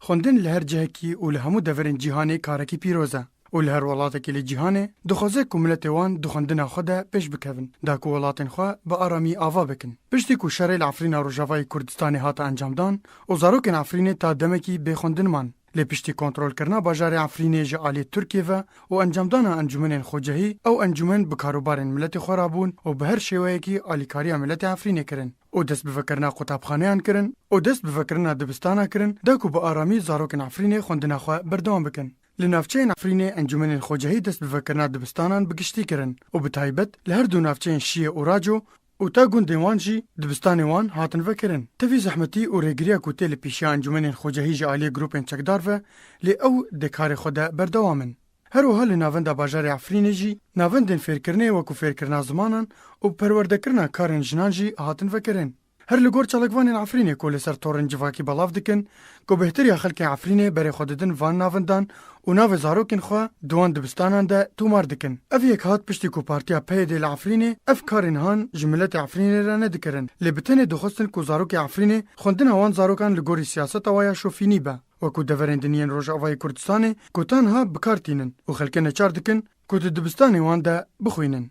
خوندن لهر جهکی و لهمو دورین جیهانی کارکی پیروزه. و لهر ولاتکی لجیهانه دخوازه که ملت وان دخوندن خوده پیش بکوین. دا که ولاتن خواه با آرامی آوا بکن. پشتی که شرع العفرین روژاوای کردستانی هاتا انجام دان و زاروکن عفرین تا دمکی بخوندن من. لپشتی کنترل کرنا باجار عفرینه جعالی ترکیه و انجام دانا انجمن خوجهی او انجمن بکاروبارن ملت خورابون و به هر شیوهی که آلیکاری ملت عفرینه کرن. او دست بفکرنا قطابخانهان کرن او دست بفکرنا دبستانا کرن داکو با آرامی زاروکن عفرینه خوندن خواه بردوام بکن. لنافچه عفرینه انجمن خوجهی دست بفکرنا دبستانان بگشتی کرن و بتایبت لهر دو نافچه شیعه و راجو و تا گوندی وان جی دبستانی وان هاتن وکرن. تفی زحمتی و رگریا کوته لپیشی انجمن خوجهی جعالی گروپن چکدار و لی او دکار خوده بردوامن. هر و حال ناوند باجار عفرینه جی ناوندن فیرکرنه و کو فیرکرنا زمانن و پروردکرنا کارن جنان جی هاتن وکرن. هر لگور چالکوان عفرینه کل سر تورن جواکی بلاف دکن کو بهتری خلک عفرینه برای خوددن وان ناوندان و ناو زاروکن خوا دوان دبستانان ده تومار دکن. اف یک هات پشتی کو پارتیا پیده العفرینه اف کارن هان جملت عفرینه را ندکرن. لبتن دخستن کو زاروک عفرینه خوندن هوان زاروکان لگوری سیاست آوایا شوفینی با و کو دورندنین روژ آوای کردستانه کو تنها بکارتینن و خلکن چار دکن کو دبستانی وان ده بخوینن.